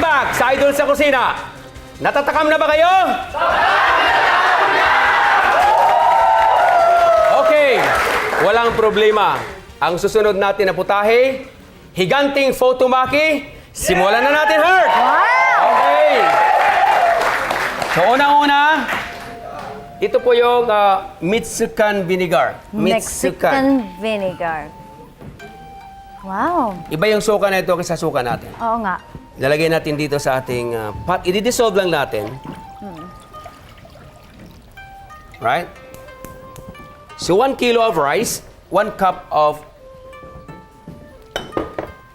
back sa Idol sa Kusina. Natatakam na ba kayo? Okay, walang problema. Ang susunod natin na putahe, higanting photomaki. Simulan na natin, Heart! Wow! Okay. So, unang-una, ito po yung Mexican vinegar. Mexican vinegar. Wow. Iba yung suka na ito kaysa suka natin. Oo nga. Lalagay natin dito sa ating pot. I-dissolve lang natin. Right? So, 1 kilo of rice, 1 cup of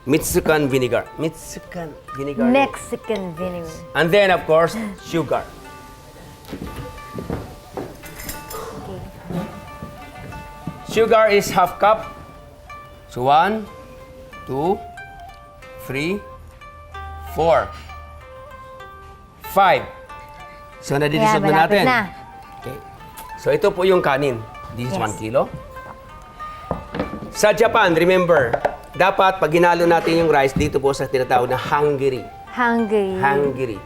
Mexican vinegar. Mexican vinegar. Mexican vinegar. And then, of course, sugar. Okay. Sugar is half cup. So, 1, 2, 3, 4, 5. So, nadidissolve na malapit natin. na. Okay. So, ito po yung kanin. This is Yes. 1 kilo. Sa Japan, remember, dapat pag ginalo natin yung rice, dito po sa tinatawag na hangiri. Hungry. Hangiri.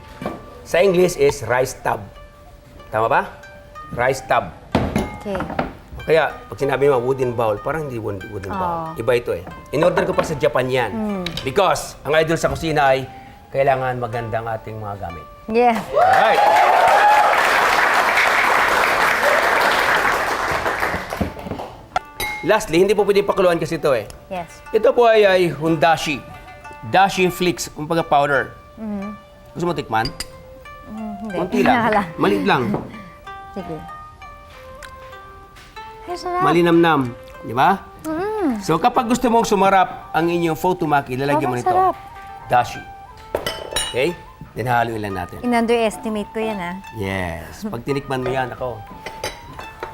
Sa English is rice tub. Tama ba? Rice tub. Okay. Kaya, pag sinabi mo wooden bowl, parang hindi wooden bowl. Iba ito eh. In-order ko pa sa Japan yan. Because, ang idol sa kusina ay kailangan magandang ating mga gamit. Yeah. Alright. Lastly, hindi po pwede pakuluan kasi ito eh. Yes. Ito po ay hundashi. Dashi flakes, kumbaga powder. Gusto mo tikman? Hindi. Kunti lang. Nakala. Maliit lang. Sige. Ay, sarap. Malinamnam. Di ba? So kapag gusto mong sumarap ang inyong photomaki, lalagyan mo Sobrang nito. sarap. Dashi. Okay? Then haluin lang natin. In-underestimate ko yan, ah. Yes. Pag tinikman mo yan, ako,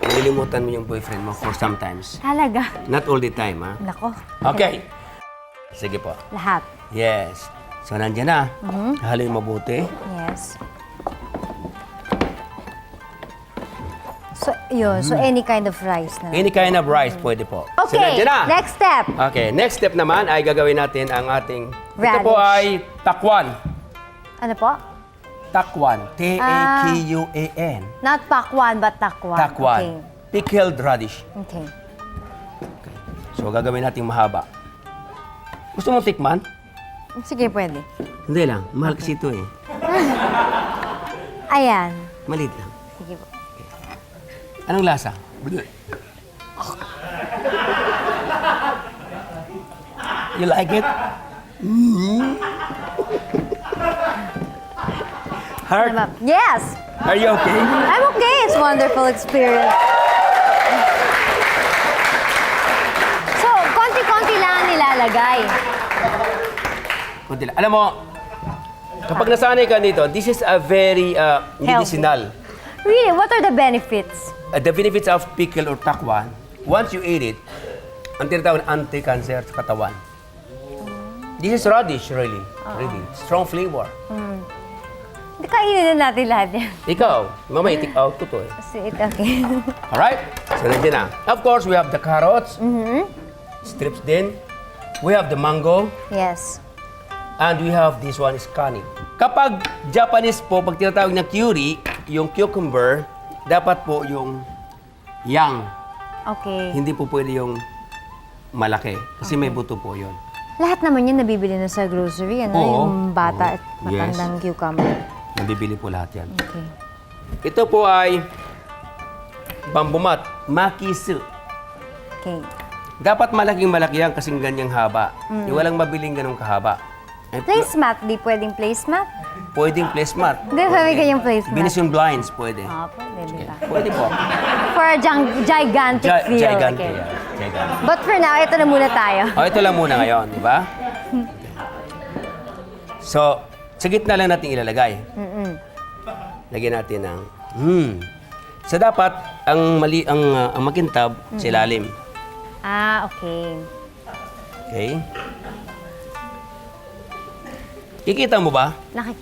nililimutan mo yung boyfriend mo for sometimes. Talaga. Not all the time, ha? Nako. Okay. Sige po. Lahat. Yes. So, nandiyan na. Haluin mabuti. Yes. So, yun. So, any kind of rice na. Any kind of rice, pwede po. So, Okay, nandiyan na. next step. Okay, next step naman ay gagawin natin ang ating... Ito Radish. po ay takwan. Ano po? Takwan. T-A-Q-U-A-N. Not pakwan, but takwan. Takwan. Pickled radish. Okay. So, gagawin natin mahaba. Gusto mo tikman? Sige, pwede. Hindi lang. Mahal kasi ito eh. Ayan. Maliit lang. Sige po. Anong lasa? You like it? Heart, Ano ba? Yes! are you okay? I'm okay. It's a wonderful experience. So, konti-konti lang ang nilalagay. Kunti lang. Alam mo, kapag nasanay ka dito, this is a very medicinal. Really, what are the benefits? The benefits of pickle or takwan, once you eat it, ang tinatawag na anti-cancer sa katawan. This is radish, really. Really. Strong flavor. Hindi kainin na natin lahat yan. Ikaw, mama, itik out ko to eh. Kasi okay. Alright? So, nandiyan na. Of course, we have the carrots. Strips din. We have the mango. Yes. And we have this one is kanin. Kapag Japanese po, pag tinatawag na curry, yung cucumber, dapat po yung young. Okay. Hindi po pwede yung malaki. Kasi may buto po yun. Lahat naman yun nabibili na sa grocery, ano? Oo. Yung bata at Oo. Yes. matandang cucumber. Nabibili po lahat yan. Okay. Ito po ay bambumat, makisu. Okay. Dapat malaking-malaki yan kasing ganyang haba. Walang mabiling ganong kahaba. Eh, Placemat, di pwedeng placemat? pwedeng placemat. Hindi, sabi ka yung placemat. Venetian blinds, pwede. Ah, pwede, di ba? Pwede po. For a gigantic feel. Gigante Okay. yan. Gigante. But for now, ito na muna tayo. O, ito lang muna ngayon, di ba? So, sa gitna lang natin ilalagay. Lagyan natin ng... So, dapat, ang makintab sa ilalim. Ah, okay. Okay? Kikita mo ba?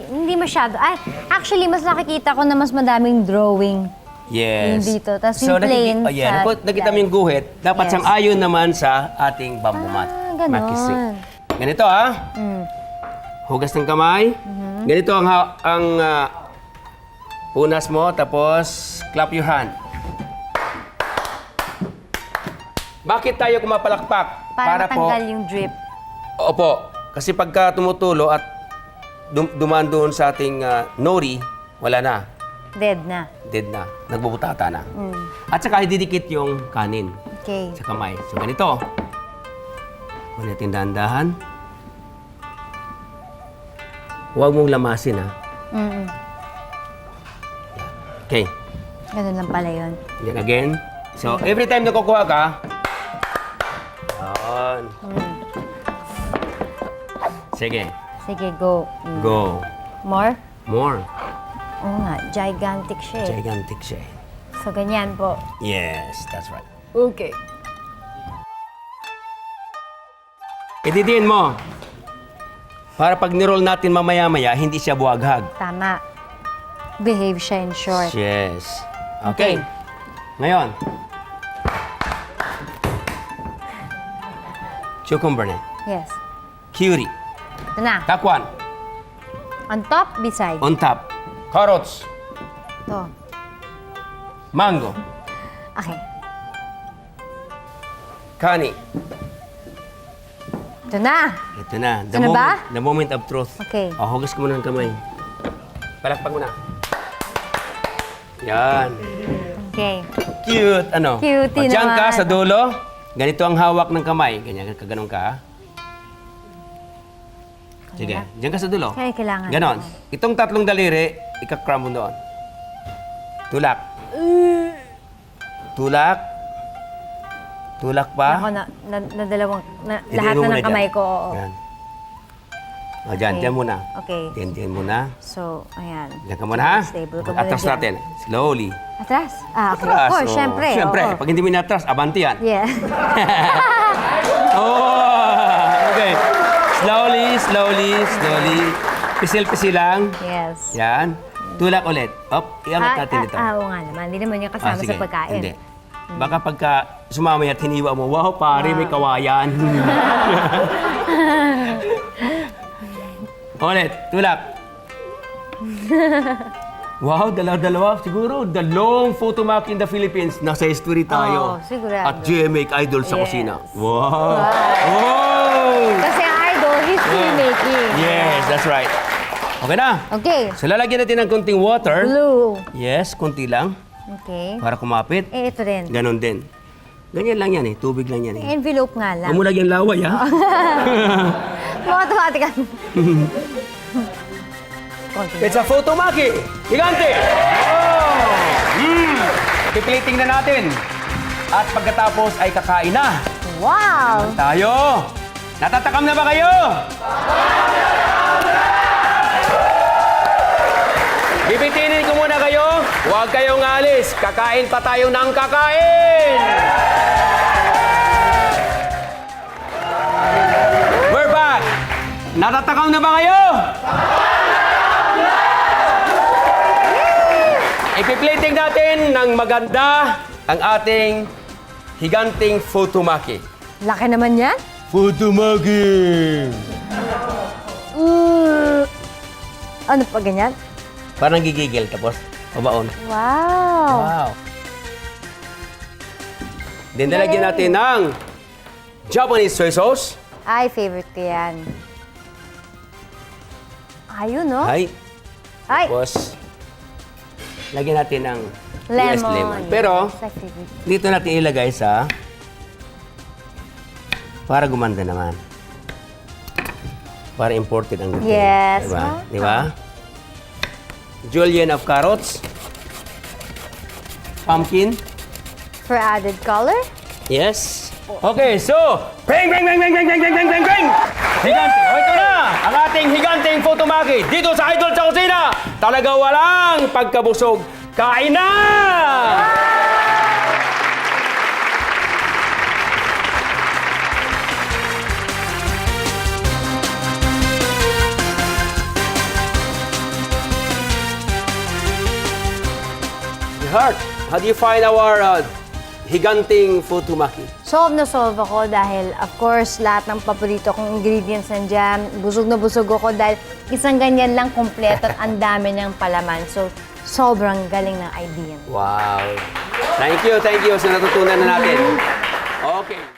Hindi masyado. Ay, actually, mas nakikita ko na mas madaming drawing. Yes. Yung dito. Tas yung plain sa nakita mo yung guhit, dapat Yes. sang-ayon naman sa ating bambumat. Ah, ganon. Makisi. Ganito ha. Hugas ng kamay. Ganito ang punas mo, tapos clap your hand. Bakit tayo kumapalakpak? Para matanggal yung drip. Opo. Kasi pagka tumutulo at dumaan doon sa ating nori, wala na. Dead na. Dead na. Nagbubutata na. At saka ididikit yung kanin Okay. sa kamay. So ganito. Huwag natin dahan-dahan. Huwag mong lamasin, ha? Mm-mm. Okay. Ganun lang pala yun. Yan again. So, every time na kukuha ka, yun. Sige. Sige, go. Go. More? More. Oo nga, gigantic siya eh. Gigantic siya. So, ganyan po. Yes, that's right. Okay. Ididiin mo. Para pag niroll natin mamaya-maya, hindi siya buwaghag. Tama. Behave siya in short. Yes. Okay. Ngayon. Cucumber na. Yes. Curry. Ito na. Takwan. On top, beside. On top. Carrots. Ito. Mango. Okay. Kani. Ito na. Ito na. Ito na ba? The moment of truth. Okay. O, hugas ko muna ng kamay. Palakpak mo na. Yan. Okay. Cute. Ano? Cutie O, diyan ka naman. sa dulo. Ganito ang hawak ng kamay. Ganyan, kaganon ka. Sige. Diyan ka sa dulo. Kaya kailangan. Ganon. Itong tatlong daliri, ikakram mo doon. Tulak. Tulak. Tulak pa. Ako na dalawang, Didiin lahat mo na muna ng kamay dyan. ko. Oo. Yan. O, dyan. Okay. Dyan muna. Okay. Dyan muna. So, ayan. Diyan ka muna, ha? Stable ka muna Atras dyan. natin. Slowly. Atras? Ah, okay. Atras. Of course, oh. syempre. Syempre. oo. Pag hindi mo inatras, abanti yan. Yeah. Oh! Okay. Slowly, slowly, slowly. Pisil-pisil lang. Yes. Yan. Tulak ulit. Up, iangat natin ito. Oo nga naman. Hindi naman yung kasama sige. sa pagkain. Hindi. Baka pagka sumamay at hiniwa mo, wow, pare, may kawayan. Ulit, tulak. Wow, dalawa-dalawa. Siguro, the long photomaki in the Philippines. Nasa history tayo. Oo, sigurado. At GMA Idol sa Yes. kusina. Wow! Wow! Kasi ang idol, history making. Yes, that's right. Okay na. Okay. So, lalagyan natin ng konting water. Blue. Yes, konti lang. Okay. Para kumapit. Eh, ito rin. Ganon din. Ganyan lang yan eh. Tubig lang yan eh. Envelope nga lang. Huwag mo lagyan laway, ha? Mga automatic. It's a photomaki! Gigante! Oh! Piplating na natin. At pagkatapos ay kakain na. Wow! Tayo! Natatakam na ba kayo? Bibitinin ko muna kayo. Huwag kayong alis. Kakain pa tayo ng kakain! We're back! Natatakam na ba kayo? Ipiplating natin ng maganda ang ating higanting photomaki. Laki naman yan. Photomaki! Ano pa ganyan? Parang gigigil tapos pabaon. Wow! Wow! Then nalagyan natin ng Japanese soy sauce. Ay, favorite ko yan. Ayun, no? Ay, Ay! tapos lagyan natin ng US Lemon. lemon. Pero Yes, I favorite. dito natin ilagay sa para gumanda naman. Para imported ang dating. Yes, Diba? no? Diba? Julienne of carrots. Pumpkin. For added color? Yes. Okay, so, bang, bang, bang, bang, bang, bang, bang, bang, bang, bang! Higante. O, ito na, ang ating higanting photomaki dito sa Idol sa Kusina. Talaga walang pagkabusog. Kain na! Heart, how do you find our higanting futomaki? Solve na solve ako dahil, of course, lahat ng paborito kong ingredients nandiyan. Busog na busog ako dahil isang ganyan lang kompleto at ang dami niyang palaman. So, sobrang galing ng idea. Wow. Thank you. So natutunan na natin. Okay.